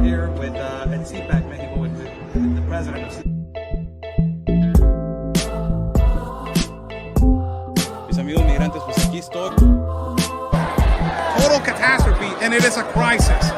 here with at CPAC Mexico with the president of Mis amigos migrantes, pues aquí estoy. Total catastrophe, and it is a crisis.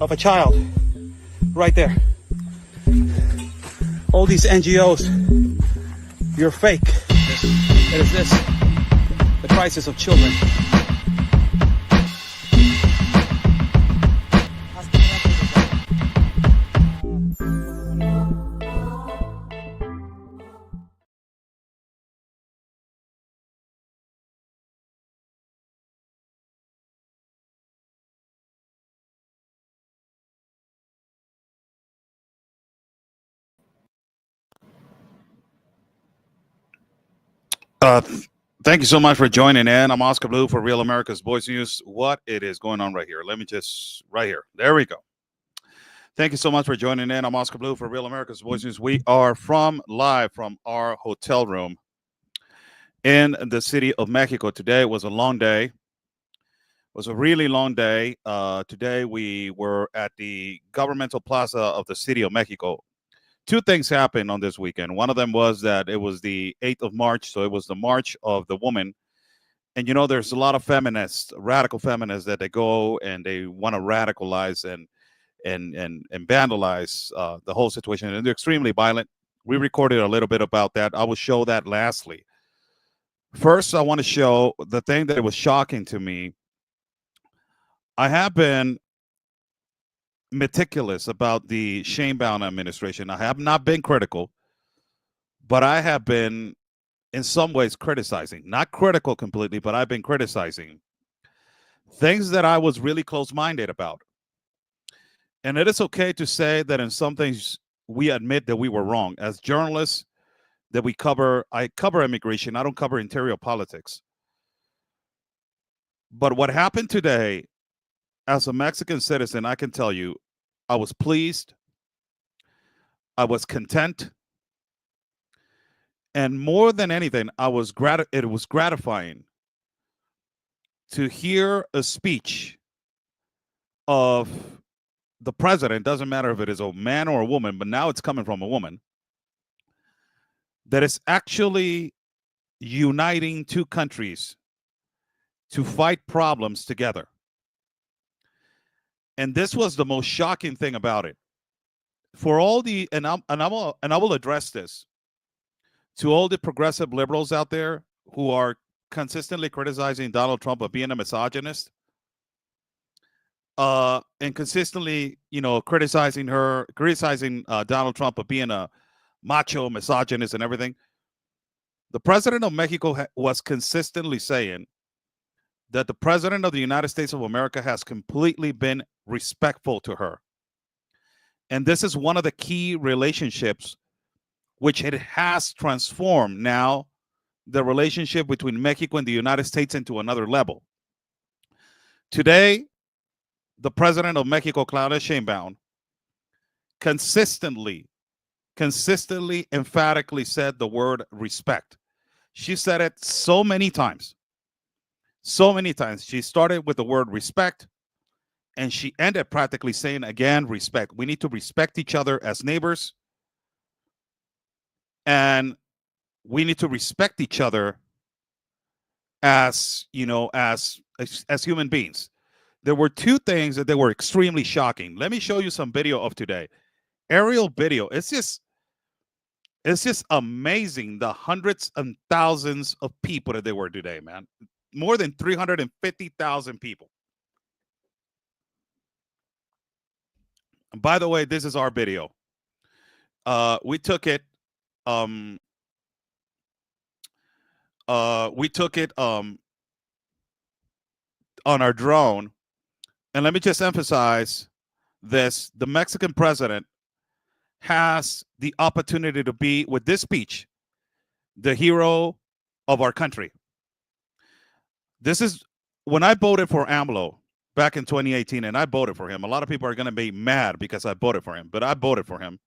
Of a child, right there. All these NGOs, you're fake. It is this, the crisis of children. Thank you so much for joining in. I'm Oscar Blue for Real America's Voice News. What it is going on right here? Let me just, right here. There we go. Thank you so much for joining in. I'm Oscar Blue for Real America's Voice News. We are live from our hotel room in the city of Mexico. Today was a long day. It was a really long day. Today we were at the governmental plaza of the city of Mexico. Two things happened on this weekend. One of them was that it was the 8th of March, so it was the March of the Woman. And you know, there's a lot of feminists, radical feminists, that they go and they want to radicalize and vandalize the whole situation, and they're extremely violent. We recorded a little bit about that. I will show that lastly. First, I want to show the thing that was shocking to me. I have been meticulous about the Sheinbaum administration. I have not been critical, but I have been in some ways criticizing. Not critical completely, but I've been criticizing things that I was really close-minded about. And it is okay to say that in some things we admit that we were wrong. As journalists that I cover immigration. I don't cover interior politics. But what happened today, as a Mexican citizen, I can tell you, I was pleased, I was content, and more than anything, it was gratifying to hear a speech of the president. Doesn't matter if it is a man or a woman, but now it's coming from a woman, that is actually uniting two countries to fight problems together. And this was the most shocking thing about it. For all the, and I will address this to all the progressive liberals out there who are consistently criticizing Donald Trump of being a misogynist, and consistently, criticizing Donald Trump of being a macho, misogynist, and everything. The president of Mexico was consistently saying that the president of the United States of America has completely been respectful to her. And this is one of the key relationships which it has transformed now the relationship between Mexico and the United States into another level. Today, the president of Mexico, Claudia Sheinbaum, consistently, emphatically said the word respect. She said it so many times. So many times. She started with the word respect, and she ended practically saying again, respect. We need to respect each other as neighbors, and we need to respect each other as, as human beings. There were two things that they were extremely shocking. Let me show you some video of today. Aerial video. It's just amazing, the hundreds and thousands of people that there were today, man. More than 350,000 people. And by the way, this is our video. We took it on our drone. And let me just emphasize this. The Mexican president has the opportunity to be, with this speech, the hero of our country. This is when I voted for AMLO back in 2018, and I voted for him. A lot of people are going to be mad because I voted for him, but I voted for him.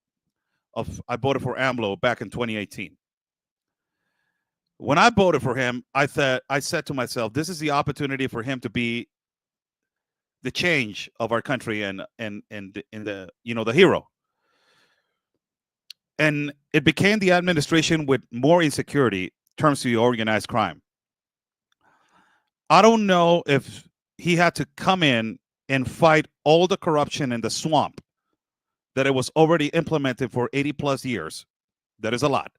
I voted for AMLO back in 2018. When I voted for him, I said to myself, this is the opportunity for him to be the change of our country and the the hero. And it became the administration with more insecurity in terms of the organized crime. I don't know if he had to come in and fight all the corruption in the swamp that it was already implemented for 80 plus years. That is a lot.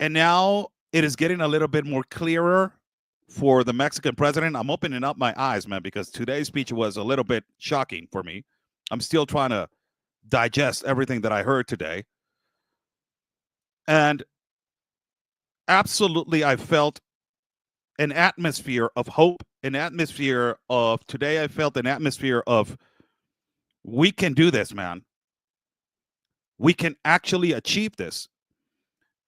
And now it is getting a little bit more clearer for the Mexican president. I'm opening up my eyes, man, because today's speech was a little bit shocking for me. I'm still trying to digest everything that I heard today. And absolutely, I felt an atmosphere of hope, an atmosphere of today. I felt an atmosphere of we can do this, man. We can actually achieve this.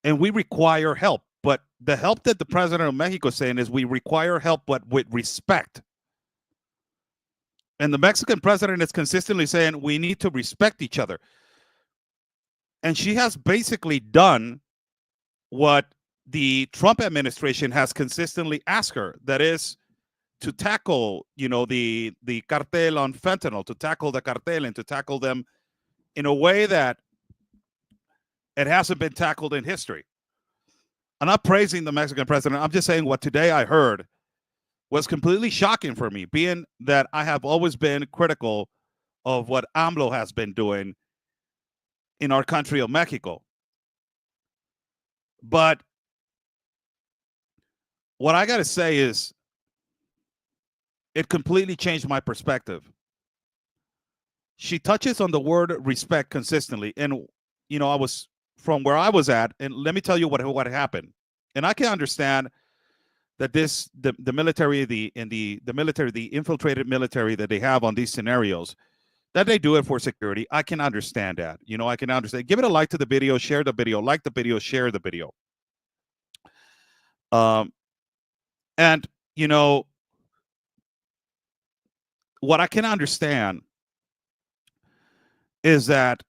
And we require help. But the help that the president of Mexico is saying is we require help, but with respect. And the Mexican president is consistently saying we need to respect each other. And she has basically done what the Trump administration has consistently asked her, that is to tackle, the cartel on fentanyl, to tackle the cartel and to tackle them in a way that it hasn't been tackled in history. I'm not praising the Mexican president. I'm just saying what today I heard was completely shocking for me, being that I have always been critical of what AMLO has been doing in our country of Mexico. But what I got to say is it completely changed my perspective. She touches on the word respect consistently. And, I was from where I was at, and let me tell you what happened. And I can understand that the military, the infiltrated military that they have on these scenarios, that they do it for security. I can understand that. I can understand. Give it a like to the video, share the video, like the video, share the video. And what I can understand is that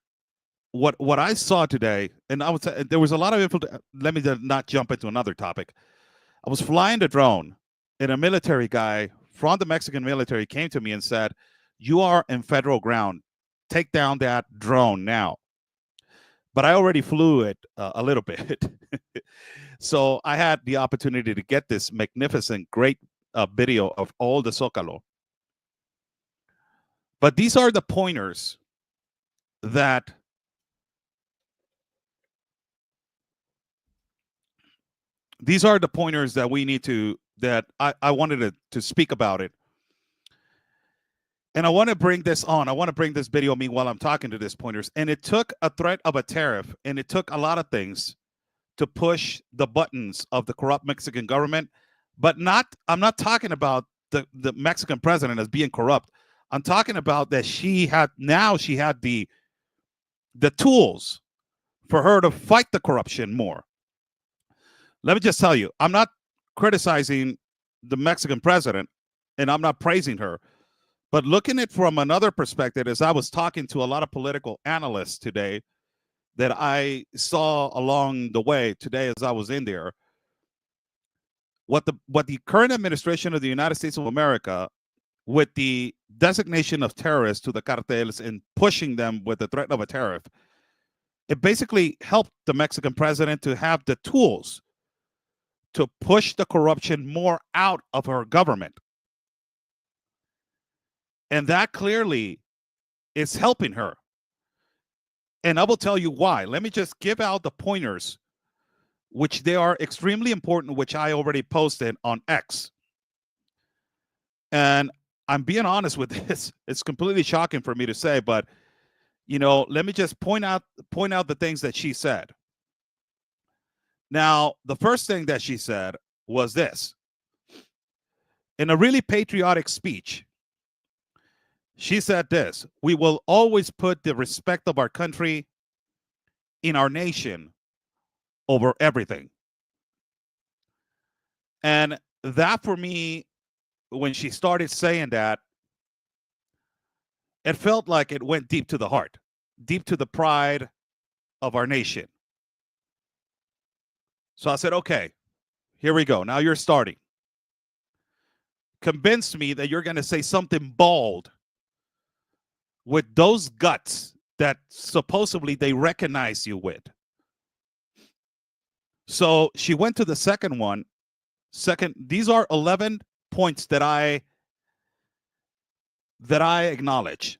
what I saw today, and I would say there was a lot of let me not jump into another topic. I was flying the drone, and a military guy from the Mexican military came to me and said, "You are in federal ground. Take down that drone now." But I already flew it a little bit. So I had the opportunity to get this magnificent, great video of all the Zócalo. But these are the pointers that we need to, that I wanted to speak about it. And I want to bring this on. I want to bring this video me while I'm talking to these pointers. And it took a threat of a tariff, and it took a lot of things to push the buttons of the corrupt Mexican government. But I'm not talking about the Mexican president as being corrupt. I'm talking about that she had the tools for her to fight the corruption more. Let me just tell you, I'm not criticizing the Mexican president, and I'm not praising her. But looking at it from another perspective, as I was talking to a lot of political analysts today that I saw along the way today as I was in there, what the current administration of the United States of America, with the designation of terrorists to the cartels and pushing them with the threat of a tariff, it basically helped the Mexican president to have the tools to push the corruption more out of her government. And that clearly is helping her. And I will tell you why. Let me just give out the pointers, which they are extremely important, which I already posted on X. And I'm being honest with this. It's completely shocking for me to say, but let me just point out the things that she said. Now, the first thing that she said was this. In a really patriotic speech, she said this: "We will always put the respect of our country in our nation over everything." And that for me, when she started saying that, it felt like it went deep to the heart, deep to the pride of our nation. So I said, okay, here we go. Now you're starting. Convince me that you're going to say something bold with those guts that supposedly they recognize you with. So she went to the second one. These are 11 points that I acknowledge.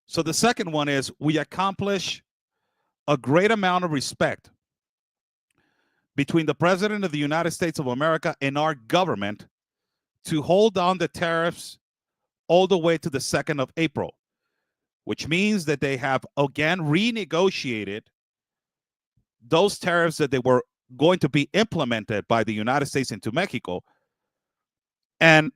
So the second one is we accomplish a great amount of respect between the President of the United States of America and our government to hold on the tariffs all the way to the 2nd of April, which means that they have again renegotiated those tariffs that they were going to be implemented by the United States into Mexico. And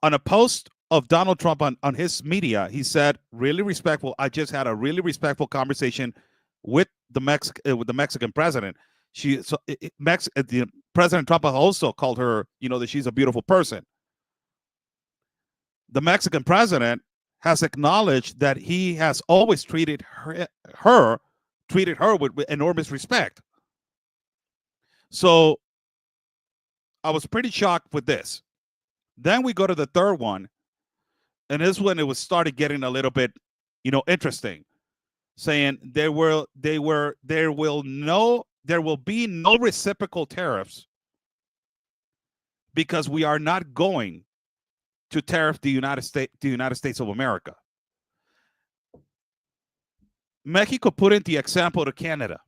on a post of Donald Trump on his media, he said, really respectful. I just had a really respectful conversation with the Mexican president. President Trump also called her, that she's a beautiful person. The Mexican president has acknowledged that he has always treated her with enormous respect. So I was pretty shocked with this. Then we go to the third one, and this is when it was started getting a little bit, interesting, saying there will be no reciprocal tariffs because we are not going to tariff the United States of America. Mexico put in the example to Canada.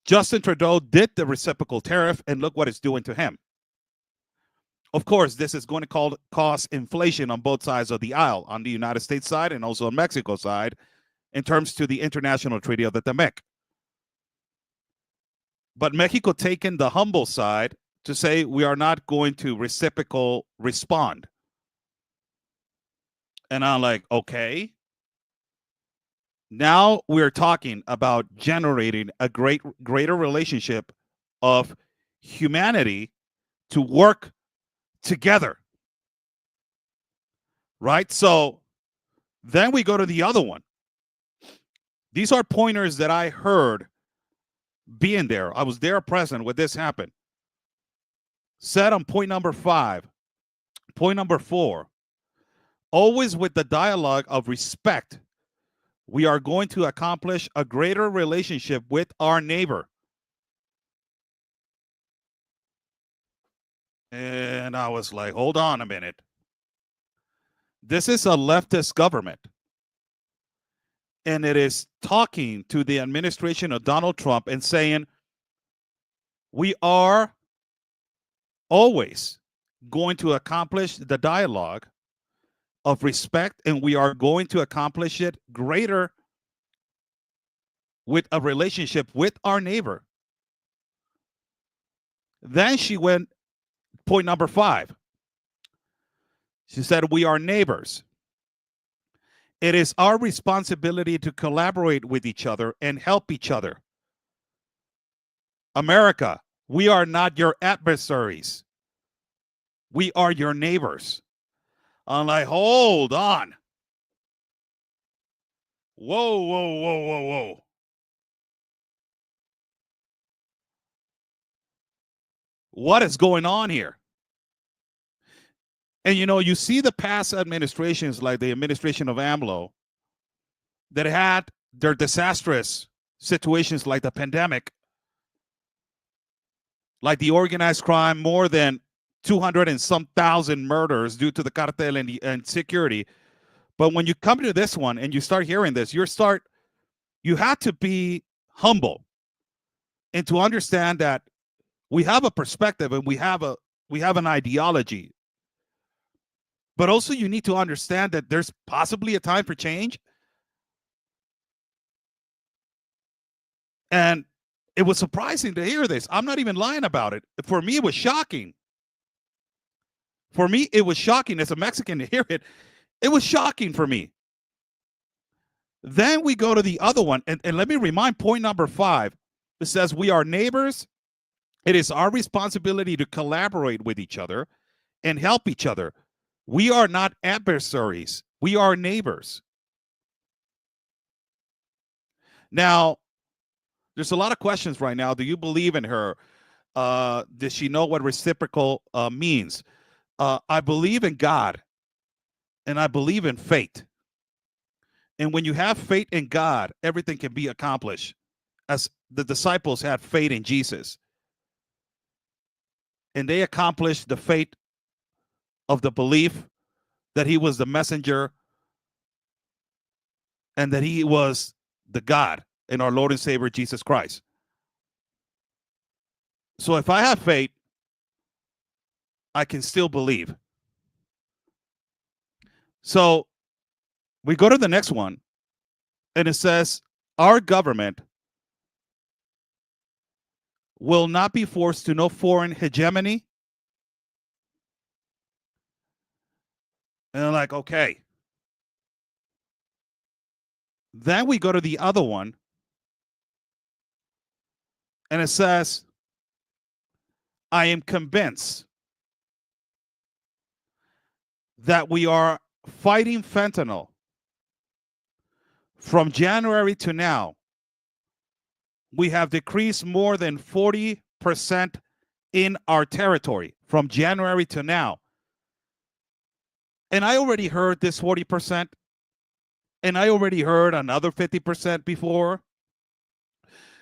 Justin Trudeau did the reciprocal tariff, and look what it's doing to him. Of course, this is going to cause inflation on both sides of the aisle, on the United States side and also on Mexico side, in terms to the International Treaty of the TEMEC. But Mexico taken the humble side to say we are not going to reciprocal respond. And I'm like, okay. Now we're talking about generating a greater relationship of humanity to work together. Right? So then we go to the other one. These are pointers that I heard being there. I was there present when this happened. Said on point number 5, point number 4, always with the dialogue of respect, we are going to accomplish a greater relationship with our neighbor. And I was like, hold on a minute. This is a leftist government. And it is talking to the administration of Donald Trump and saying, we are always going to accomplish the dialogue of respect, and we are going to accomplish it greater with a relationship with our neighbor. Then she went, point number 5. She said, we are neighbors. It is our responsibility to collaborate with each other and help each other. America, we are not your adversaries. We are your neighbors. I'm like, hold on. Whoa, whoa, whoa, whoa, whoa. What is going on here? And, you see the past administrations, like the administration of AMLO, that had their disastrous situations like the pandemic, like the organized crime, more than 200 and some thousand murders due to the cartel and security. But when you come to this one and you start hearing this, you have to be humble and to understand that we have a perspective and we have an ideology. But also you need to understand that there's possibly a time for change. And it was surprising to hear this. I'm not even lying about it. For me, it was shocking. For me, it was shocking as a Mexican to hear it. It was shocking for me. Then we go to the other one. And let me remind point number 5. It says we are neighbors It is our responsibility to collaborate with each other and help each other. We are not adversaries. We are neighbors. Now, there's a lot of questions right now. Do you believe in her? Does she know what reciprocal means? I believe in God, and I believe in fate. And when you have faith in God, everything can be accomplished. As the disciples had faith in Jesus, and they accomplished the faith of the belief that he was the messenger and that he was the God in our Lord and Savior Jesus Christ. So if I have faith, I can still believe. So we go to the next one, and it says, our government will not be forced to no foreign hegemony. And I'm like, okay. Then we go to the other one, and it says, I am convinced that we are fighting fentanyl from January to now. We have decreased more than 40% in our territory from January to now. And I already heard this 40%, and I already heard another 50% before.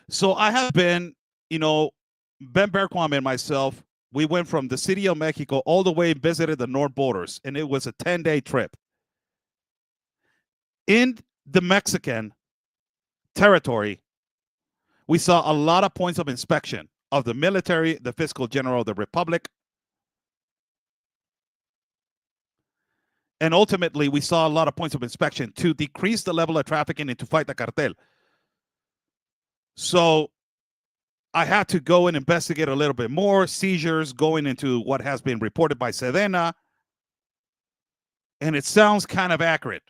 So I have been, Ben Berquam and myself, we went from the city of Mexico all the way and visited the north borders, and it was a 10-day trip. In the Mexican territory, we saw a lot of points of inspection of the military, the fiscal general of the republic. And ultimately, we saw a lot of points of inspection to decrease the level of trafficking and to fight the cartel. So I had to go and investigate a little bit more, seizures going into what has been reported by Sedena. And it sounds kind of accurate.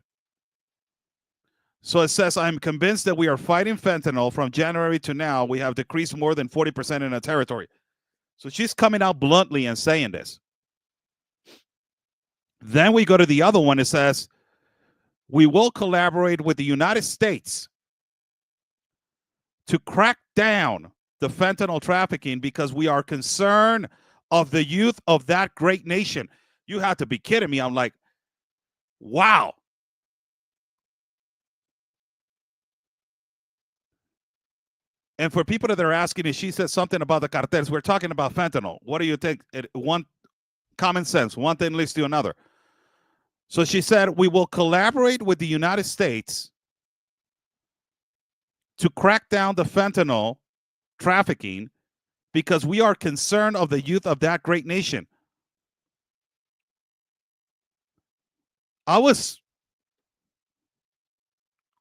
So it says, I'm convinced that we are fighting fentanyl from January to now. We have decreased more than 40% in our territory. So she's coming out bluntly and saying this. Then we go to the other one. It says, we will collaborate with the United States to crack down the fentanyl trafficking because we are concerned of the youth of that great nation. You have to be kidding me. I'm like, wow. And for people that are asking if she said something about the cartels, we're talking about fentanyl. What do you think? One common sense, one thing leads to another. So she said, we will collaborate with the United States to crack down the fentanyl trafficking because we are concerned of the youth of that great nation. I was,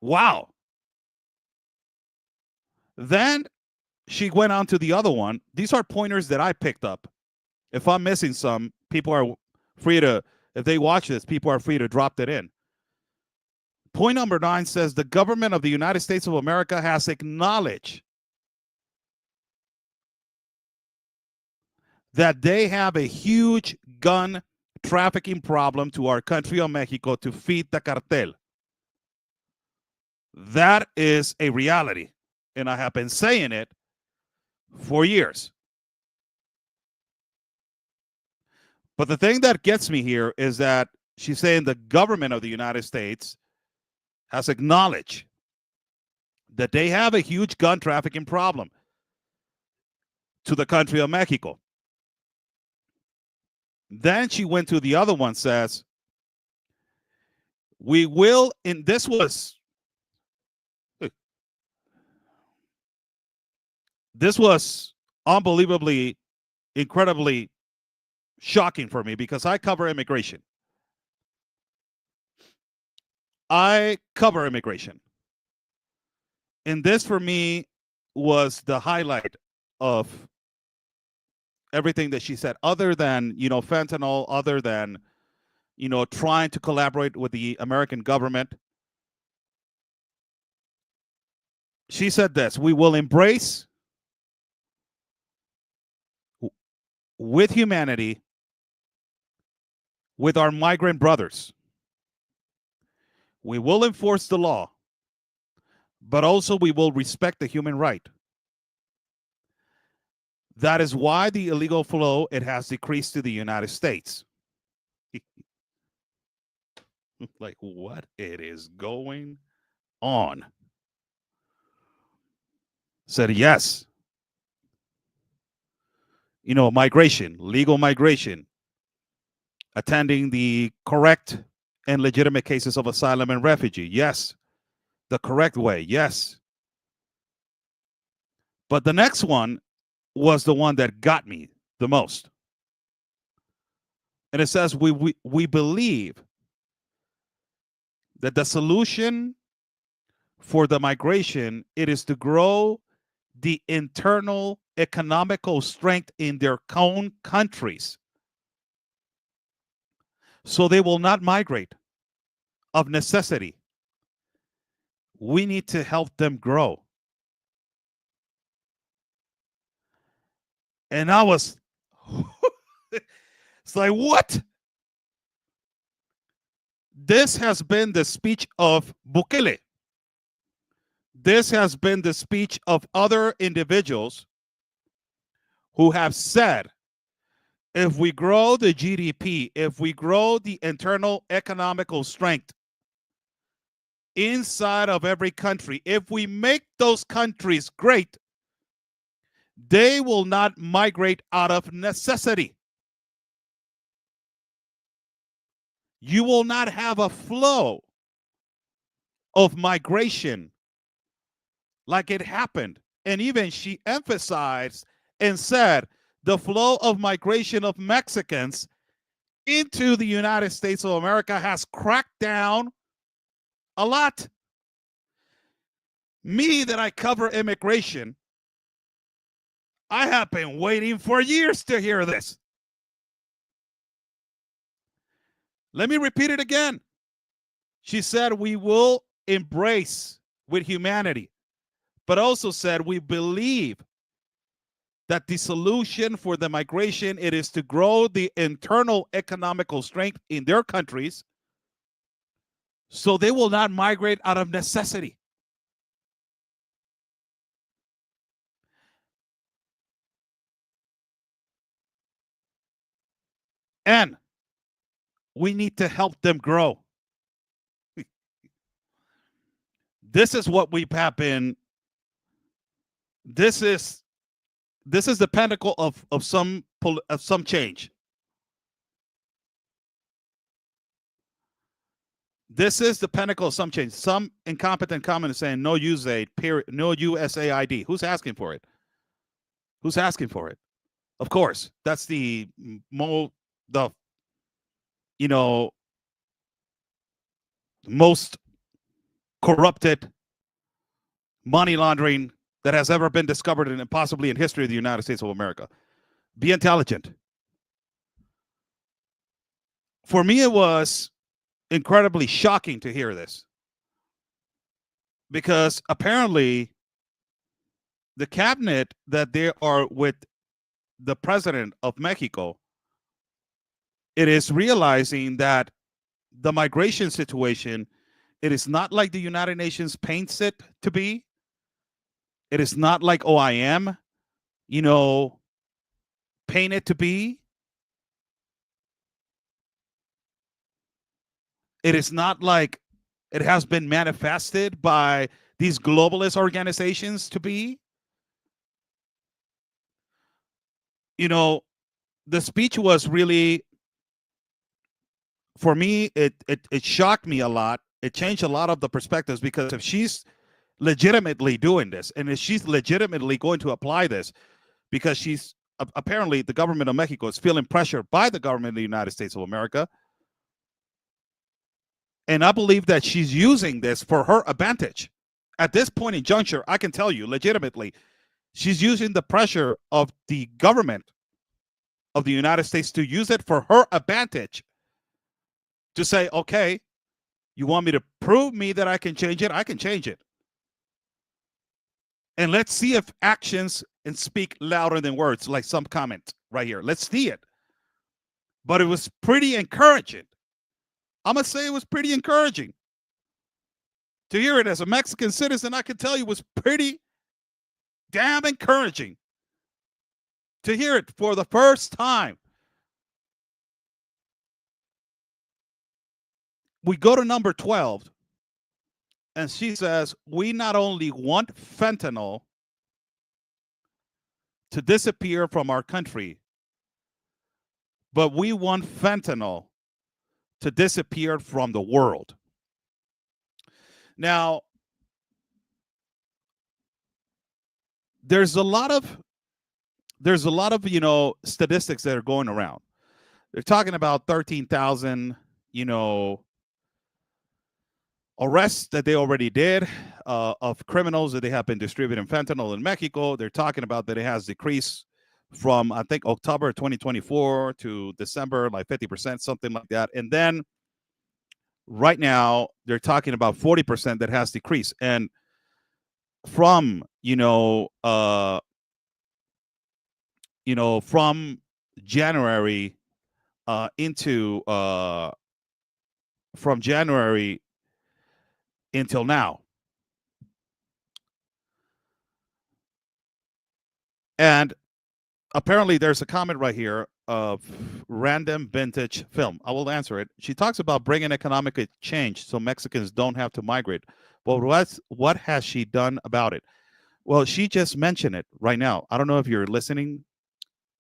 wow. Then she went on to the other one. These are pointers that I picked up. If I'm missing some, people are free to, if they watch this, people are free to drop that in. Point number 9 says the government of the United States of America has acknowledged that they have a huge gun trafficking problem to our country of Mexico to feed the cartel. That is a reality. And I have been saying it for years. But the thing that gets me here is that she's saying the government of the United States has acknowledged that they have a huge gun trafficking problem to the country of Mexico. Then she went to the other one, says, we will, and this was unbelievably, incredibly shocking for me because I cover immigration. And this for me was the highlight of everything that she said, other than, fentanyl, other than, trying to collaborate with the American government. She said this, we will embrace with humanity, with our migrant brothers. We will enforce the law, but also we will respect the human right. That is why the illegal flow, it has decreased to the United States. Like, what it is going on? Said yes. You know, migration, legal migration, attending the correct and legitimate cases of asylum and refugee. Yes. The correct way. Yes. But the next one was the one that got me the most. And it says we believe that the solution for the migration, it is to grow the internal economical strength in their own countries, so they will not migrate of necessity. We need to help them grow. And I was, it's like, what? This has been the speech of Bukele. This has been the speech of other individuals who have said, if we grow the GDP, if we grow the internal economical strength inside of every country, if we make those countries great, they will not migrate out of necessity. You will not have a flow of migration like it happened. And even she emphasized and said the flow of migration of Mexicans into the United States of America has cracked down a lot. Me, that I cover immigration, I have been waiting for years to hear this. Let me repeat it again. She said we will embrace with humanity, but also said we believe that the solution for the migration, it is to grow the internal economical strength in their countries, so they will not migrate out of necessity. And we need to help them grow. This is what we have been. This is the pinnacle of some change. This is the pinnacle of some change. Some incompetent comment is saying no USAID, period, no USAID. Who's asking for it? Who's asking for it? Of course, that's the most corrupted money laundering that has ever been discovered and possibly in history of the United States of America. Be intelligent. For me, it was incredibly shocking to hear this, because apparently the cabinet that they are with the president of Mexico, it is realizing that the migration situation, it is not like the United Nations paints it to be. It is not like OIM, paint it to be. It is not like it has been manifested by these globalist organizations to be. The speech was really, for me, it shocked me a lot. It changed a lot of the perspectives, because if she's legitimately doing this, and if she's legitimately going to apply this, because she's apparently the government of Mexico is feeling pressure by the government of the United States of America. And I believe that she's using this for her advantage. At this point in juncture, I can tell you legitimately, she's using the pressure of the government of the United States to use it for her advantage. To say, okay, you want me to prove me that I can change it? I can change it. And let's see if actions and speak louder than words, like some comment. right here. Let's see it. But it was pretty encouraging. I'm going to say it was pretty encouraging. To hear it as a Mexican citizen, I can tell you was pretty damn encouraging. To hear it for the first time. We go to number 12, and she says, we not only want fentanyl to disappear from our country, but we want fentanyl to disappear from the world. Now, there's a lot of statistics that are going around. They're talking about 13,000 arrests that they already did of criminals that they have been distributing fentanyl in Mexico. They're talking about that it has decreased from, I think, October 2024 to December, like 50%, something like that. And then right now, they're talking about 40% that has decreased. And from, from January from January until now. And apparently there's a comment right here of random vintage film. I will answer it. She talks about bringing economic change so Mexicans don't have to migrate. Well, what has she done about it? Well, she just mentioned it right now. I don't know if you're listening,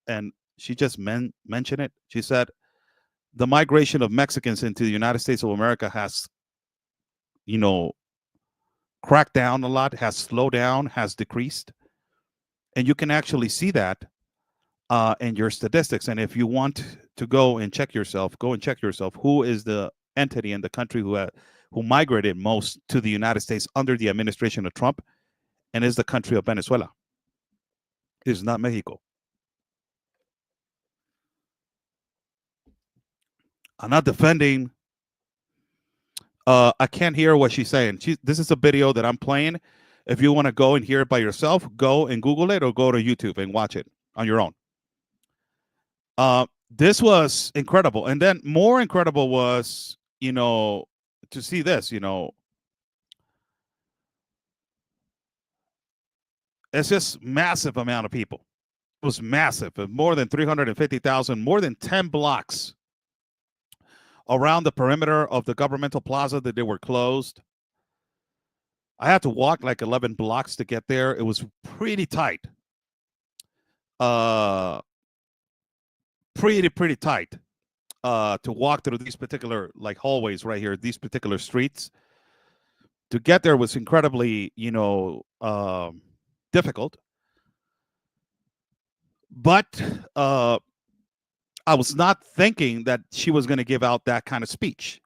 and she just mentioned it. She said the migration of Mexicans into the United States of America has, cracked down a lot, has slowed down, has decreased. And you can actually see that in your statistics. And if you want to go and check yourself, who is the entity in the country who migrated most to the United States under the administration of Trump, and is the country of Venezuela. It is not Mexico. I'm not defending. I can't hear what she's saying. This is a video that I'm playing. If you want to go and hear it by yourself, go and Google it or go to YouTube and watch it on your own. This was incredible. And then more incredible was, to see this, it's just massive amount of people. It was massive, more than 350,000, more than 10 blocks around the perimeter of the governmental plaza that they were closed. I had to walk like 11 blocks to get there. It was pretty tight. Pretty tight to walk through these particular like hallways right here, these particular streets. To get there was incredibly, difficult. But I was not thinking that she was going to give out that kind of speech.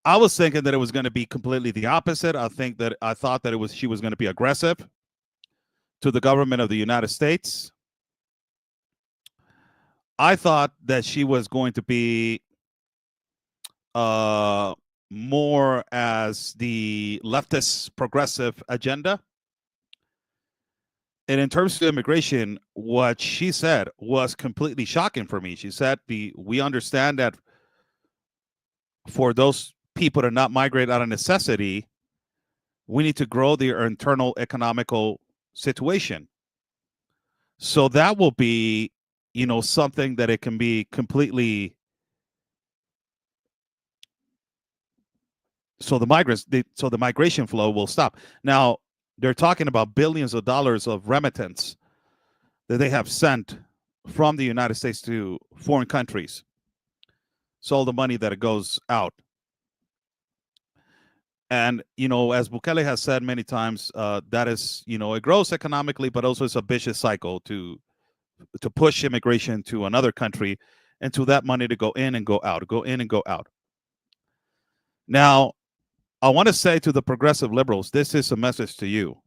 I was thinking that it was going to be completely the opposite. I thought that she was going to be aggressive to the government of the United States. I thought that she was going to be more as the leftist progressive agenda. And in terms of immigration, what she said was completely shocking for me. She said, we understand that for those people to not migrate out of necessity, we need to grow their internal economical situation. So that will be, something that it can be completely. So the migration flow will stop. Now, they're talking about billions of dollars of remittance that they have sent from the United States to foreign countries. So all the money that it goes out. And, as Bukele has said many times, that is, it grows economically, but also it's a vicious cycle to push immigration to another country and to that money to go in and go out, go in and go out. Now, I want to say to the progressive liberals, this is a message to you.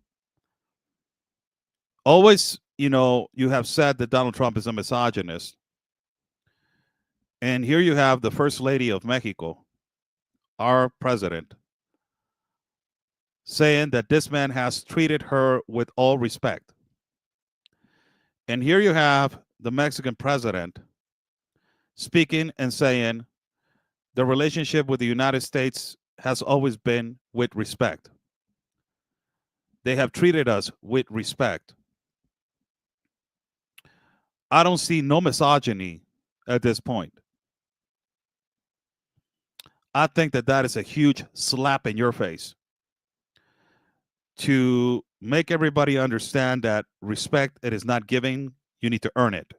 Always, you have said that Donald Trump is a misogynist. And here you have the First Lady of Mexico, our president, saying that this man has treated her with all respect. And here you have the Mexican president speaking and saying the relationship with the United States has always been with respect. They have treated us with respect. I don't see no misogyny at this point. I think that that is a huge slap in your face to make everybody understand that respect it is not giving, you need to earn it.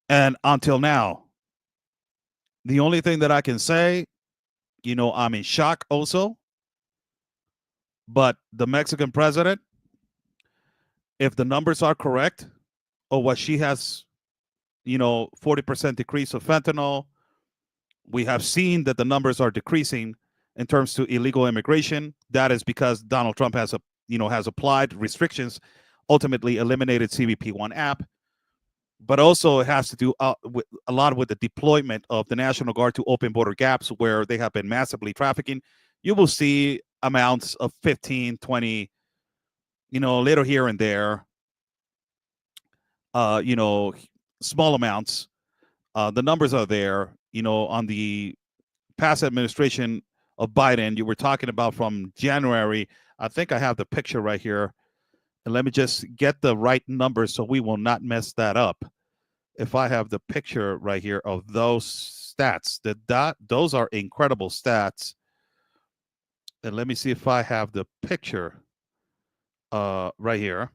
And until now, the only thing that I can say, I'm in shock also. But the Mexican president, if the numbers are correct, or what she has, 40% decrease of fentanyl, we have seen that the numbers are decreasing in terms to illegal immigration. That is because Donald Trump has applied restrictions, ultimately eliminated CBP1 app, but also it has to do with a lot with the deployment of the National Guard to open border gaps where they have been massively trafficking. You will see amounts of 15, 20, little here and there, small amounts. The numbers are there, on the past administration of Biden. You were talking about from January. I think I have the picture right here. And let me just get the right numbers so we will not mess that up. If I have the picture right here of those stats, those are incredible stats. And let me see if I have the picture right here.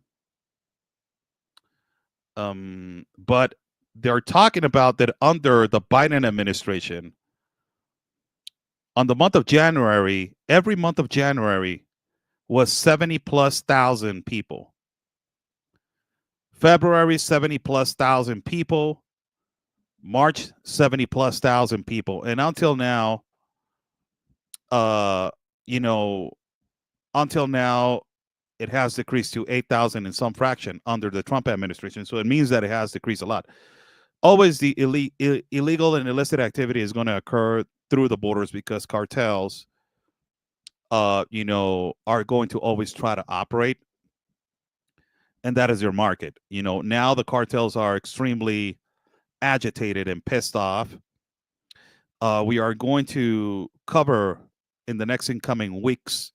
But they're talking about that under the Biden administration, on the month of January, every month of January was 70 plus thousand people. February, 70 plus thousand people. March, 70 plus thousand people. And until now, until now, it has decreased to 8,000 and some fraction under the Trump administration. So it means that it has decreased a lot. Always the illegal and illicit activity is going to occur through the borders because cartels, are going to always try to operate. And that is your market. Now the cartels are extremely agitated and pissed off. We are going to cover in the next incoming weeks.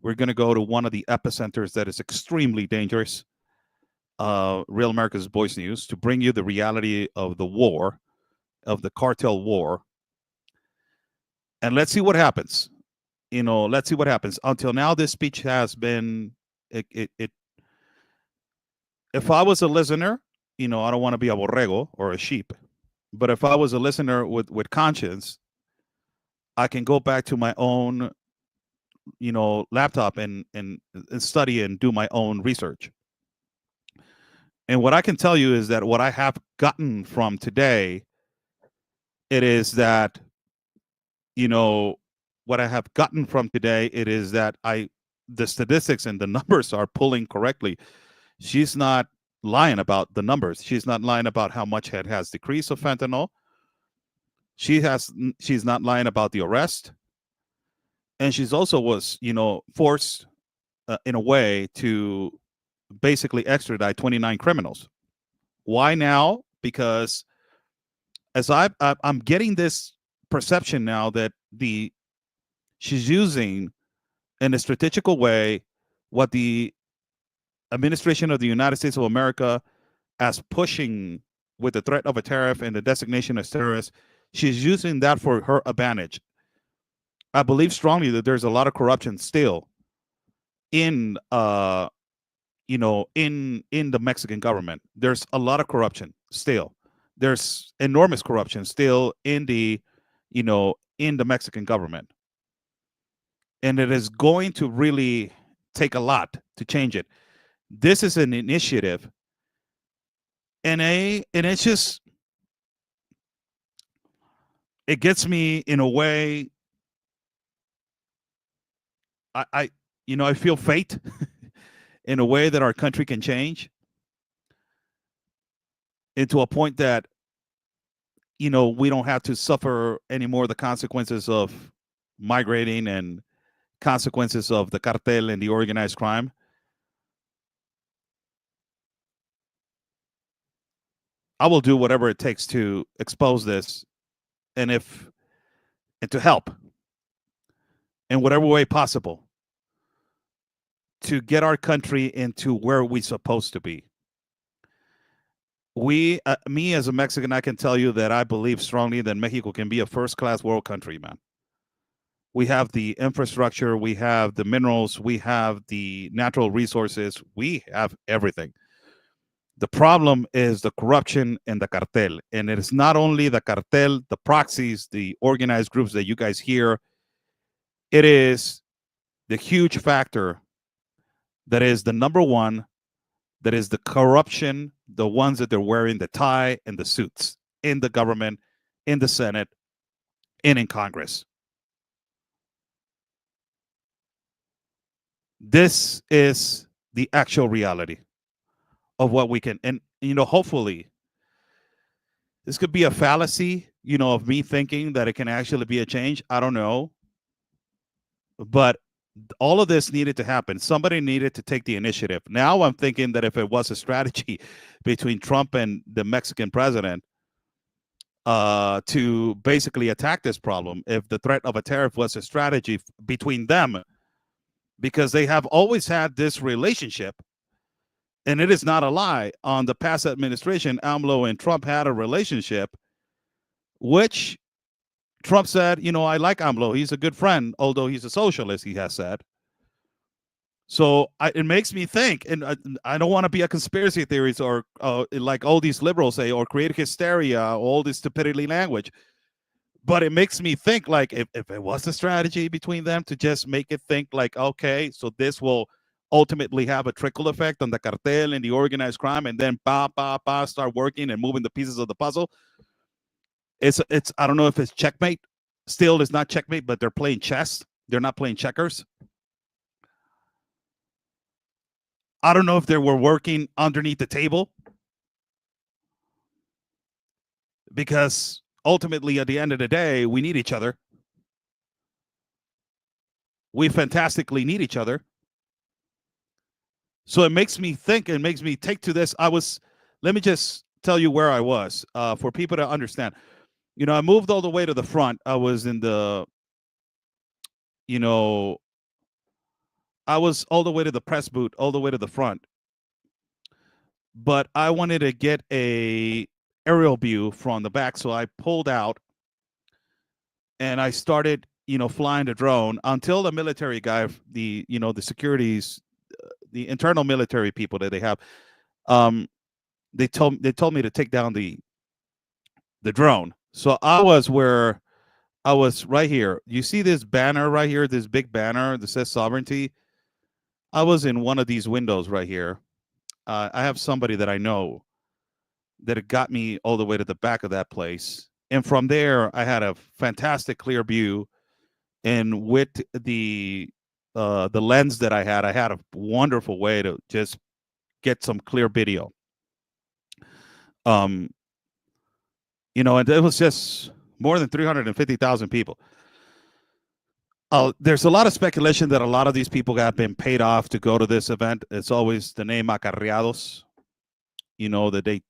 We're going to go to one of the epicenters that is extremely dangerous, Real America's Voice News, to bring you the reality of the war, of the cartel war. And let's see what happens. Let's see what happens. Until now, this speech has been, if I was a listener, I don't want to be a borrego or a sheep, but if I was a listener with conscience, I can go back to my own, laptop and study and do my own research. And what I can tell you is that what I have gotten from today, it is that, what I have gotten from today, it is that the statistics and the numbers are pulling correctly. She's not lying about the numbers. She's not lying about how much it has decreased of fentanyl. She's not lying about the arrest. And she's also was, forced in a way to basically extradite 29 criminals. Why now? Because as I'm getting this perception now that she's using in a strategical way what the administration of the United States of America as pushing with the threat of a tariff and the designation as terrorist. She's using that for her advantage. I believe strongly that there's a lot of corruption still in the Mexican government. There's a lot of corruption still. There's enormous corruption still in the Mexican government. And it is going to really take a lot to change it. This is an initiative. And it's just, it gets me in a way. I feel fate in a way that our country can change into a point that, we don't have to suffer anymore the consequences of migrating and consequences of the cartel and the organized crime. I will do whatever it takes to expose this, and to help in whatever way possible to get our country into where we're supposed to be. Me as a Mexican, I can tell you that I believe strongly that Mexico can be a first-class world country, man. We have the infrastructure, we have the minerals, we have the natural resources, we have everything. The problem is the corruption and the cartel. And it is not only the cartel, the proxies, the organized groups that you guys hear. It is the huge factor that is the number one, that is the corruption, the ones that they're wearing the tie and the suits in the government, in the Senate, and in Congress. This is the actual reality of what we can, and hopefully this could be a fallacy, of me thinking that it can actually be a change. I don't know. But all of this needed to happen. Somebody needed to take the initiative. Now I'm thinking that if it was a strategy between Trump and the Mexican president to basically attack this problem, if the threat of a tariff was a strategy between them, because they have always had this relationship, and it is not a lie. On the past administration, AMLO and Trump had a relationship, which Trump said, I like AMLO. He's a good friend, although he's a socialist, he has said. So it makes me think, and I don't want to be a conspiracy theorist or like all these liberals say, or create hysteria, all this stupidity language. But it makes me think, like, if it was a strategy between them to just make it think like, okay, so this will ultimately have a trickle effect on the cartel and the organized crime, and then start working and moving the pieces of the puzzle. It's I don't know if it's checkmate. Still, it's not checkmate, but they're playing chess. They're not playing checkers. I don't know if they were working underneath the table, because ultimately, at the end of the day, we need each other. We fantastically need each other. So it makes me think, and makes me take to this. Let me just tell you where I was for people to understand. I moved all the way to the front. I was in the, I was all the way to the press booth, all the way to the front. But I wanted to get a aerial view from the back, so I pulled out and I started, flying the drone until the military guy, the securities, the internal military people that they have, they told me to take down the drone. So I was right here. You see this banner right here, this big banner that says sovereignty? I was in one of these windows right here. I have somebody that I know that got me all the way to the back of that place. And from there, I had a fantastic clear view. And with the lens that I had a wonderful way to just get some clear video. And it was just more than 350,000 people. There's a lot of speculation that a lot of these people have been paid off to go to this event. It's always the name acarreados, that they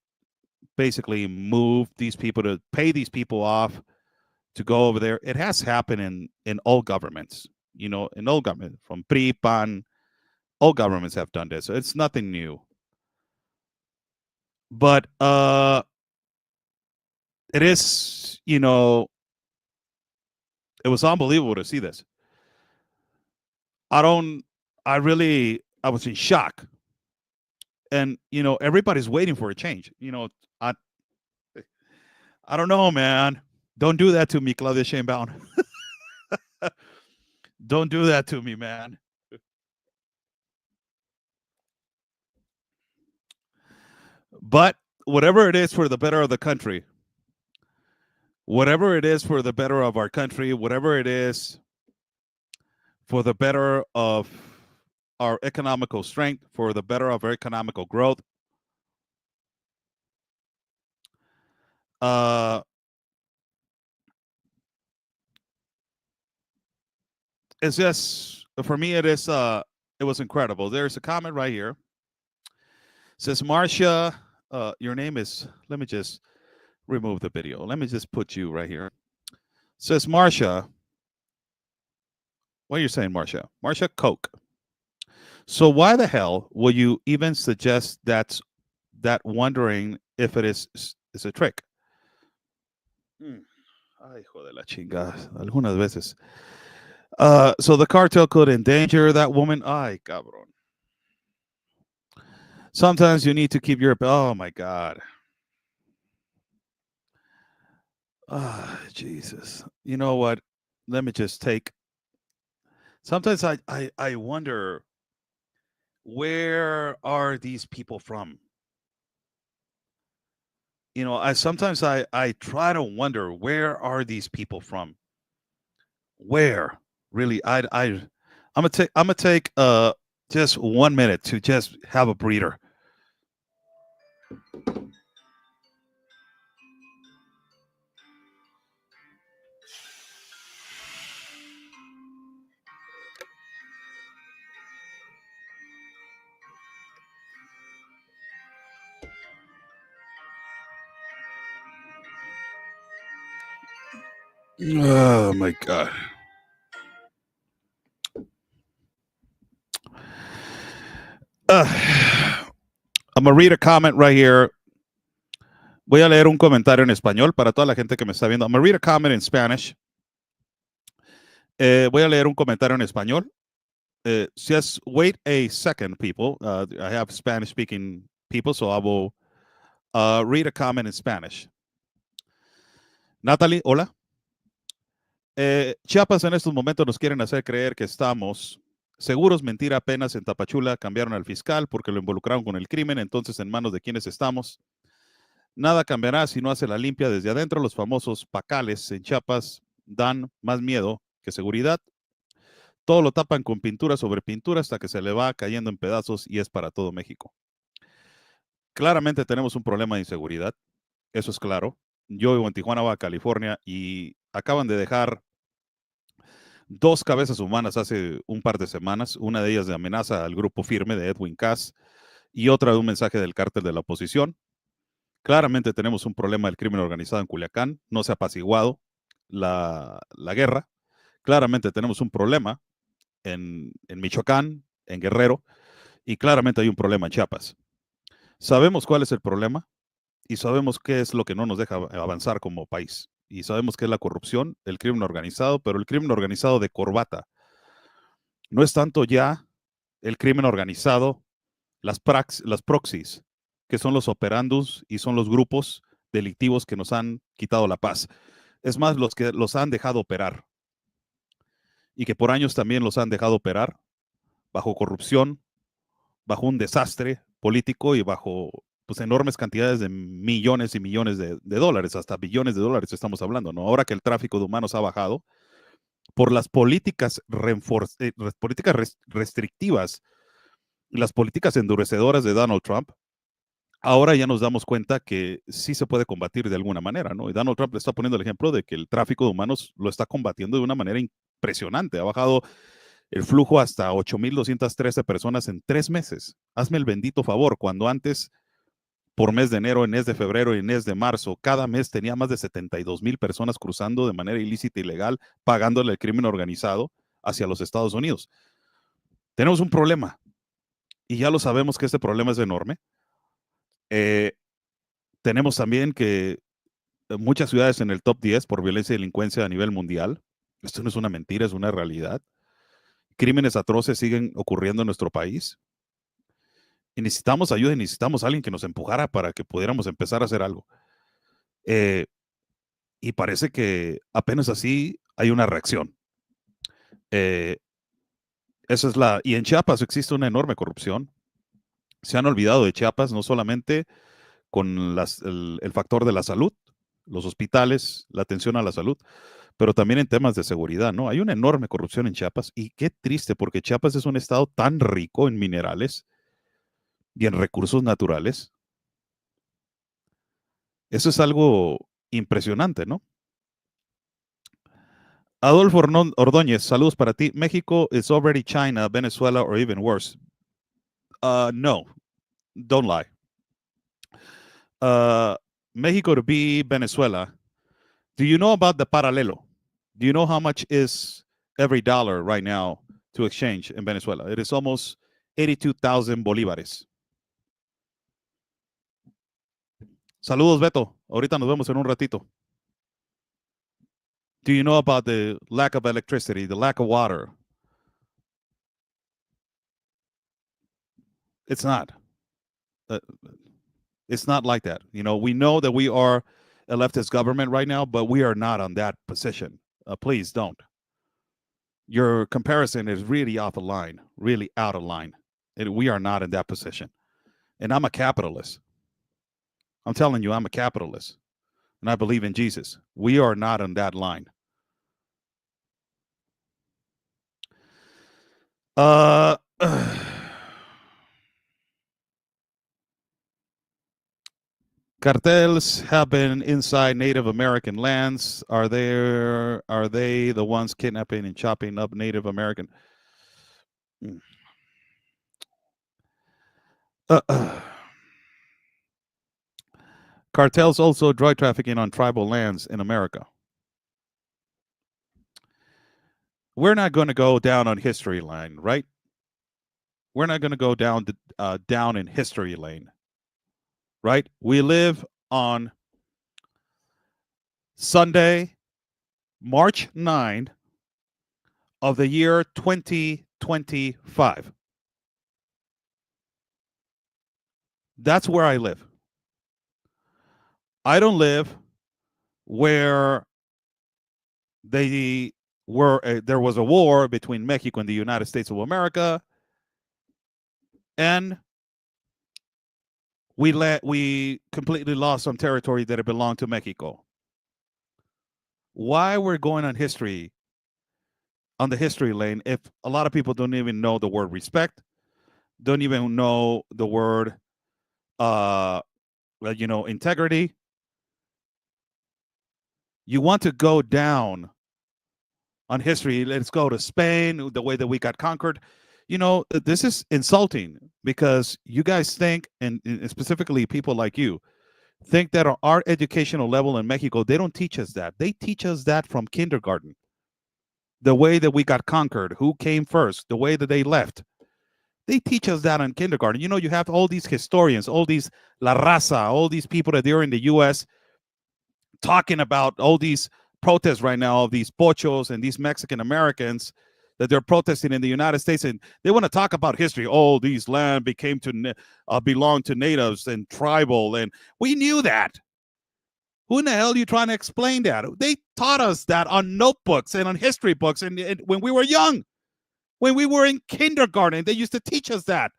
basically move these people to pay these people off to go over there. It has happened in all governments, in all government, from PRI, PAN, all governments have done this. So it's nothing new. But it is, it was unbelievable to see this. I was in shock. And, everybody's waiting for a change. I don't know, man. Don't do that to me, Claudia Sheinbaum. Don't do that to me, man. But whatever it is for the better of the country, whatever it is for the better of our country, whatever it is for the better of our economical strength, for the better of our economical growth, it's just, for me, it was incredible. There's a comment right here. It says, Marcia, your name is, let me just remove the video. Let me just put you right here. Says Marsha. What are you saying, Marsha? Marsha Coke. So why the hell will you even suggest that wondering if it is a trick? Ay, hijo de la chingada. Algunas veces. So the cartel could endanger that woman. Ay, cabrón. Sometimes you need to keep your. Oh my God. Ah, Jesus. You know what? Let me just take. Sometimes I wonder, where are these people from? You know, sometimes I try to wonder, where are these people from? Where really? I'm gonna take just 1 minute to just have a breather. Oh my God. I'm gonna read a comment right here. Voy a leer un comentario en español para toda la gente que me está viendo. I'm gonna read a comment in Spanish. Voy a leer un comentario en español. Just wait a second, people. I have Spanish-speaking people, so I will read a comment in Spanish. Natalie, hola. Chiapas en estos momentos nos quieren hacer creer que estamos seguros. Mentira, apenas en Tapachula cambiaron al fiscal porque lo involucraron con el crimen. Entonces, ¿en manos de quiénes estamos? Nada cambiará si no hace la limpia desde adentro. Los famosos pacales en Chiapas dan más miedo que seguridad. Todo lo tapan con pintura sobre pintura hasta que se le va cayendo en pedazos y es para todo México. Claramente tenemos un problema de inseguridad. Eso es claro. Yo vivo en Tijuana, Baja California, y acaban de dejar 2 cabezas humanas hace un par de semanas, una de ellas de amenaza al grupo firme de Edwin Cass y otra de un mensaje del cártel de la oposición. Claramente tenemos un problema del crimen organizado en Culiacán, no se ha apaciguado la guerra. Claramente tenemos un problema en Michoacán, en Guerrero, y claramente hay un problema en Chiapas. Sabemos cuál es el problema y sabemos qué es lo que no nos deja avanzar como país. Y sabemos que es la corrupción, el crimen organizado, pero el crimen organizado de corbata. No es tanto ya el crimen organizado, las proxies, que son los operandus y son los grupos delictivos que nos han quitado la paz. Es más, los que los han dejado operar y que por años también los han dejado operar bajo corrupción, bajo un desastre político y bajo pues enormes cantidades de millones y millones de dólares, hasta billones de dólares estamos hablando, ¿no? Ahora que el tráfico de humanos ha bajado, por las políticas, restrictivas y las políticas endurecedoras de Donald Trump, ahora ya nos damos cuenta que sí se puede combatir de alguna manera, ¿no? Y Donald Trump le está poniendo el ejemplo de que el tráfico de humanos lo está combatiendo de una manera impresionante. Ha bajado el flujo hasta 8,213 personas en 3 meses. Hazme el bendito favor, cuando antes, por mes de enero, en mes de febrero y en mes de marzo, cada mes tenía más de 72,000 personas cruzando de manera ilícita y ilegal, pagándole el crimen organizado hacia los Estados Unidos. Tenemos un problema y ya lo sabemos que este problema es enorme. Tenemos también que muchas ciudades en el top 10 por violencia y delincuencia a nivel mundial. Esto no es una mentira, es una realidad. Crímenes atroces siguen ocurriendo en nuestro país. Y necesitamos ayuda y necesitamos a alguien que nos empujara para que pudiéramos empezar a hacer algo. Y parece que apenas así hay una reacción. Esa es y en Chiapas existe una enorme corrupción. Se han olvidado de Chiapas, no solamente con el factor de la salud, los hospitales, la atención a la salud, pero también en temas de seguridad, ¿no? Hay una enorme corrupción en Chiapas y qué triste, porque Chiapas es un estado tan rico en minerales y en recursos naturales. Eso es algo impresionante, ¿no? Adolfo Ordóñez, saludos para ti. México is already China, Venezuela, or even worse. No, don't lie. Mexico to be Venezuela. Do you know about the paralelo? Do you know how much is every dollar right now to exchange in Venezuela? It is almost 82,000 bolívares. Saludos, Beto. Ahorita nos vemos en un ratito. Do you know about the lack of electricity, the lack of water? It's not. It's not like that. You know, we know that we are a leftist government right now, but we are not on that position. Please don't. Your comparison is really off the line, really out of line. We are not in that position. And I'm a capitalist. I'm telling you, I'm a capitalist. And I believe in Jesus. We are not on that line. Cartels have been inside Native American lands. Are they the ones kidnapping and chopping up Native American? Cartels also drug trafficking on tribal lands in America. We're not going to go down on history lane, right? We're not going to go down in history lane, right? We live on Sunday, March 9 of the year 2025. That's where I live. I don't live where there was a war between Mexico and the United States of America, and we completely lost some territory that had belonged to Mexico. Why we're going on history, on the history lane, if a lot of people don't even know the word respect, don't even know the word, integrity. You want to go down on history. Let's go to Spain, the way that we got conquered. You know, this is insulting because you guys think, and specifically people like you, think that our educational level in Mexico, they don't teach us that. They teach us that from kindergarten. The way that we got conquered, who came first, the way that they left. They teach us that in kindergarten. You know, you have all these historians, all these La Raza, all these people that are in the U.S. talking about all these protests right now of these pochos and these Mexican Americans that they're protesting in the United States, and they want to talk about history. Oh, these land became to belong to natives and tribal, and we knew that. Who in the hell are you trying to explain that? They taught us that on notebooks and on history books, and when we were young, when we were in kindergarten, they used to teach us that.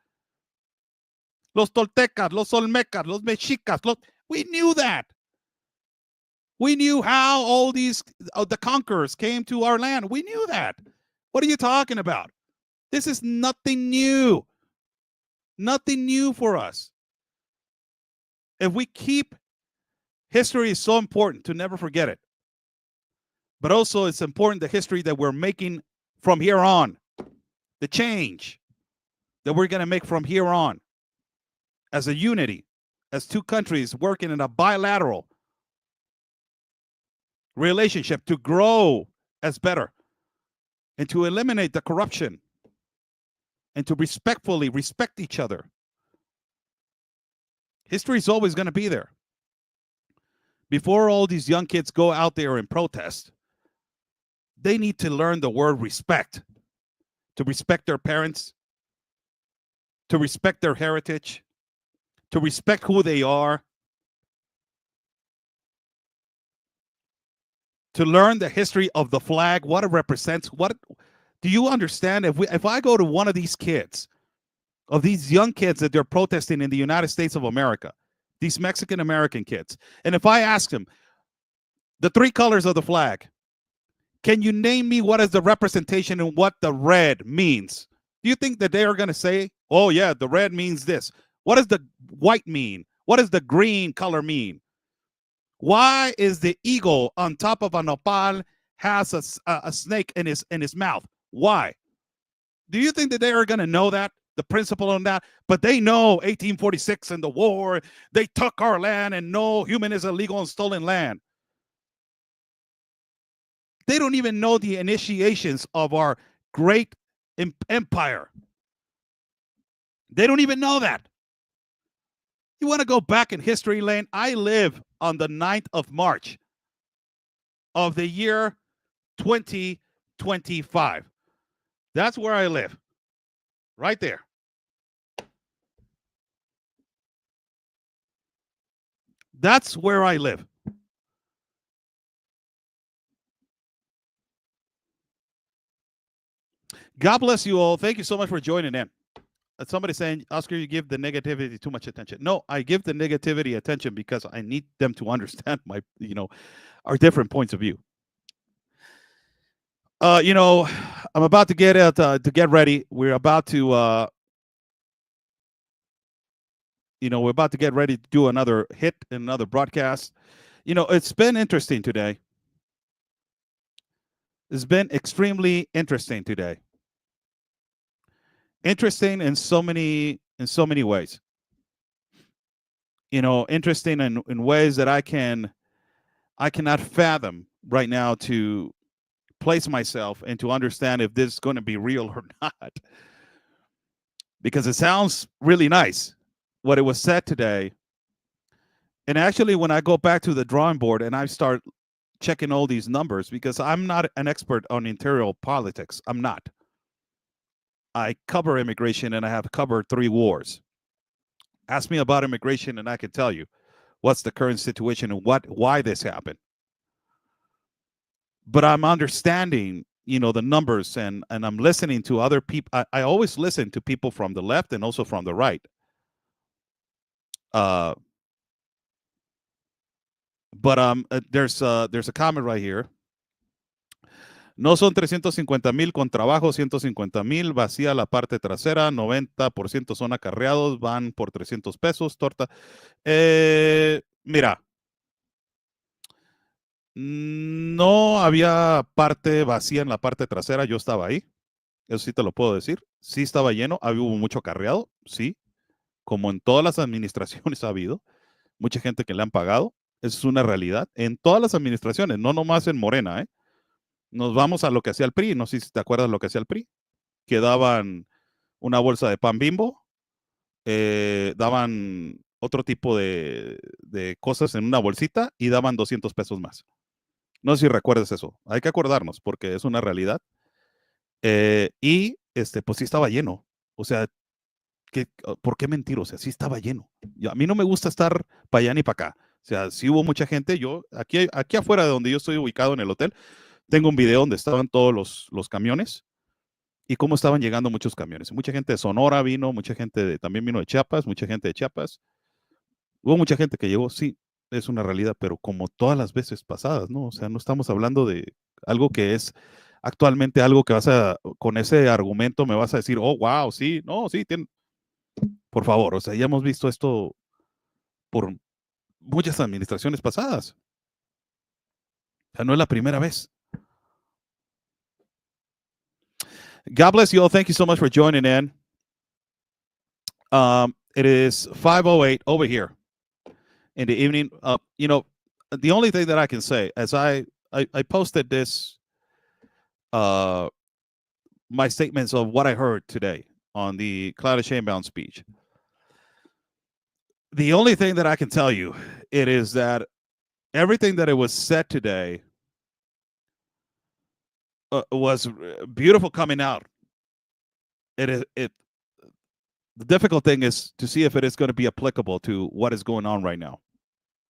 Los Toltecas, los Olmecas, los Mexicas, we knew that. We knew how all these the conquerors came to our land. We knew that. What are you talking about? This is nothing new. Nothing new for us. If we keep history is so important to never forget it. But also it's important the history that we're making from here on. The change that we're going to make from here on as a unity, as two countries working in a bilateral relationship to grow as better and to eliminate the corruption and to respectfully respect each other. History is always going to be there. Before all these young kids go out there and protest, they need to learn the word respect, to respect their parents, to respect their heritage, to respect who they are, to learn the history of the flag, what it represents. What do you understand? If I go to one of these kids, of these young kids that they're protesting in the United States of America, these Mexican American kids, and if I ask them the three colors of the flag, can you name me what is the representation and what the red means? Do you think that they are going to say, oh yeah, the red means this? What does the white mean? What does the green color mean? Why is the eagle on top of a nopal has a snake in his mouth? Why? Do you think that they are going to know that? the principle on that. But they know 1846 and the war, they took our land, and no human is illegal on stolen land. They don't even know the initiations of our great empire. They don't even know that. You want to go back in history lane? I live on the 9th of March of the year 2025. That's where I live. Right there. That's where I live. God bless you all. Thank you so much for joining in. Somebody saying, Oscar, you give the negativity too much attention. No, I give the negativity attention because I need them to understand my, our different points of view. I'm about to get ready. We're about to, we're about to get ready to do another hit and another broadcast. It's been interesting today. It's been extremely interesting today. Interesting in so many ways. Interesting in ways that I cannot fathom right now to place myself and to understand if this is going to be real or not. Because it sounds really nice what it was said today. And actually, when I go back to the drawing board and I start checking all these numbers, because I'm not an expert on interior politics. I'm not. I cover immigration and I have covered 3 wars. Ask me about immigration and I can tell you what's the current situation and why this happened. But I'm understanding, the numbers and I'm listening to other people. I always listen to people from the left and also from the right. But there's a comment right here. No son 350,000 con trabajo, 150,000, vacía la parte trasera, 90% son acarreados, van por 300 pesos, torta. Mira, no había parte vacía en la parte trasera, yo estaba ahí, eso sí te lo puedo decir. Sí estaba lleno, hubo mucho acarreado, sí, como en todas las administraciones ha habido, mucha gente que le han pagado, eso es una realidad, en todas las administraciones, no nomás en Morena, Nos vamos a lo que hacía el PRI, no sé si te acuerdas lo que hacía el PRI, que daban una bolsa de pan Bimbo, daban otro tipo de cosas en una bolsita y daban 200 pesos más. No sé si recuerdas eso, hay que acordarnos porque es una realidad. Y pues sí estaba lleno, o sea, ¿por qué mentir? O sea, sí estaba lleno. A mí no me gusta estar para allá ni para acá, o sea, sí hubo mucha gente. Yo, aquí afuera de donde yo estoy ubicado en el hotel, tengo un video donde estaban todos los camiones y cómo estaban llegando muchos camiones. Mucha gente de Sonora vino, mucha gente también vino de Chiapas, mucha gente de Chiapas. Hubo mucha gente que llegó, sí, es una realidad, pero como todas las veces pasadas, ¿no? O sea, no estamos hablando de algo que es actualmente algo que con ese argumento me vas a decir, oh, wow, sí, no, sí, por favor, o sea, ya hemos visto esto por muchas administraciones pasadas. O sea, no es la primera vez. God bless you all. Thank you so much for joining in. It is 5:08 over here in the evening. The only thing that I can say, as I posted this, my statements of what I heard today on the Claudia Sheinbaum speech. The only thing that I can tell you, it is that everything that it was said today was beautiful coming out. The difficult thing is to see if it is going to be applicable to what is going on right now.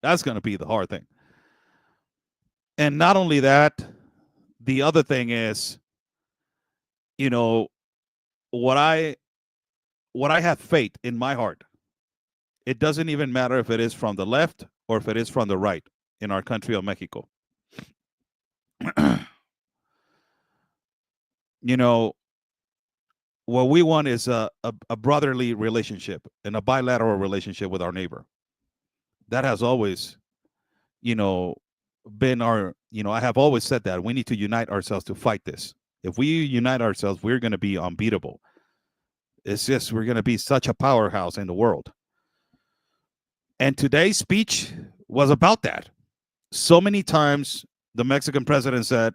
That's going to be the hard thing. And not only that, the other thing is, what I have faith in my heart. It doesn't even matter if it is from the left or if it is from the right in our country of Mexico. What we want is a brotherly relationship and a bilateral relationship with our neighbor. That has always, been our, I have always said that we need to unite ourselves to fight this. If we unite ourselves, we're going to be unbeatable. It's just we're going to be such a powerhouse in the world. And today's speech was about that. So many times the Mexican president said,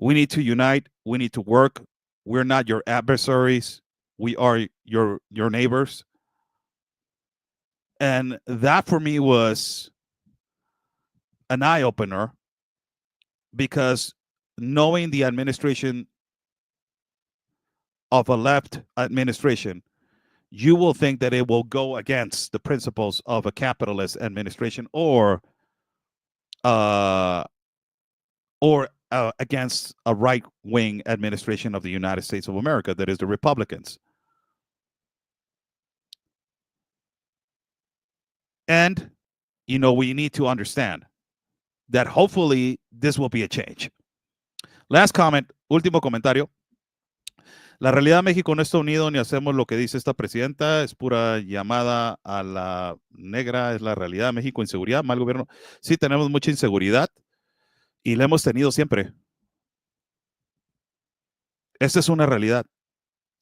we need to unite, we need to work. We're not your adversaries. We are your neighbors. And that for me was an eye-opener, because knowing the administration of a left administration, you will think that it will go against the principles of a capitalist administration or against a right-wing administration of the United States of America, that is the Republicans. And, we need to understand that hopefully this will be a change. Last comment, último comentario. La realidad, México no está unido ni hacemos lo que dice esta presidenta. Es pura llamada a la negra, es la realidad. México, inseguridad, mal gobierno. Sí, tenemos mucha inseguridad y la hemos tenido siempre. Esta es una realidad.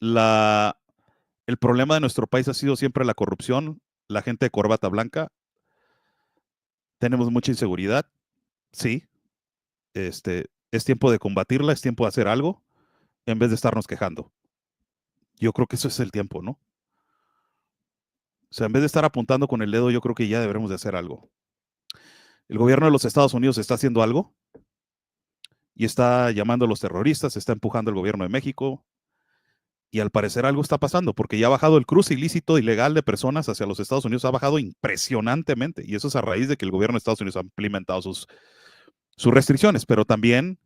El problema de nuestro país ha sido siempre la corrupción, la gente de corbata blanca. Tenemos mucha inseguridad. Sí. Es tiempo de combatirla, es tiempo de hacer algo en vez de estarnos quejando. Yo creo que eso es el tiempo, ¿no? O sea, en vez de estar apuntando con el dedo, yo creo que ya deberemos de hacer algo. El gobierno de los Estados Unidos está haciendo algo y está llamando a los terroristas, está empujando al gobierno de México y al parecer algo está pasando, porque ya ha bajado el cruce ilícito, ilegal de personas hacia los Estados Unidos, ha bajado impresionantemente, y eso es a raíz de que el gobierno de Estados Unidos ha implementado sus restricciones, pero también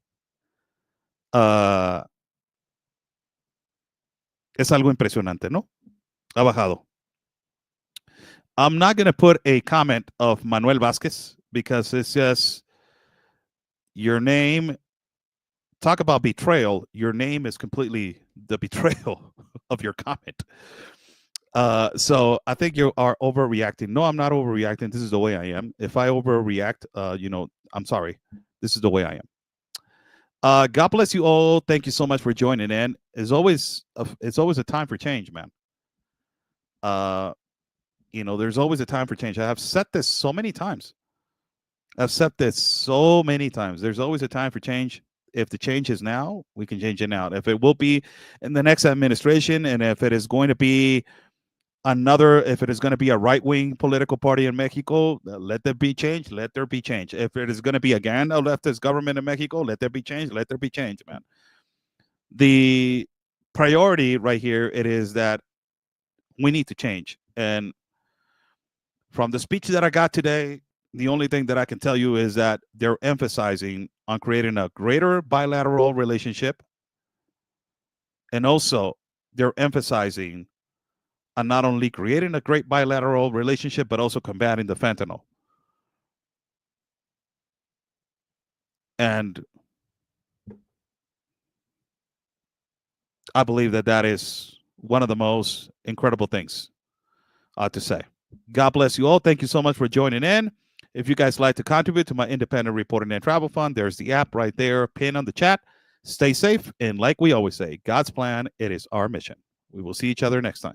es algo impresionante, ¿no? Ha bajado. I'm not going to put a comment of Manuel Vázquez because it's just your name. Talk about betrayal. Your name is completely the betrayal of your comment. So I think you are overreacting. No, I'm not overreacting. This is the way I am. If I overreact, I'm sorry. This is the way I am. God bless you all. Thank you so much for joining in. It's always a time for change, man. There's always a time for change. I have said this so many times. There's always a time for change. If the change is now, we can change it now. If it will be in the next administration, and if it is going to be if it is going to be a right-wing political party in Mexico, let there be change. Let there be change. If it is going to be again a leftist government in Mexico, let there be change. Let there be change, man. The priority right here, it is that we need to change. And from the speech that I got today, the only thing that I can tell you is that they're emphasizing on creating a greater bilateral relationship. And also, they're emphasizing on not only creating a great bilateral relationship, but also combating the fentanyl. And I believe that is one of the most incredible things to say. God bless you all. Thank you so much for joining in. If you guys like to contribute to my independent reporting and travel fund, there's the app right there, pinned on the chat. Stay safe. And like we always say, God's plan, it is our mission. We will see each other next time.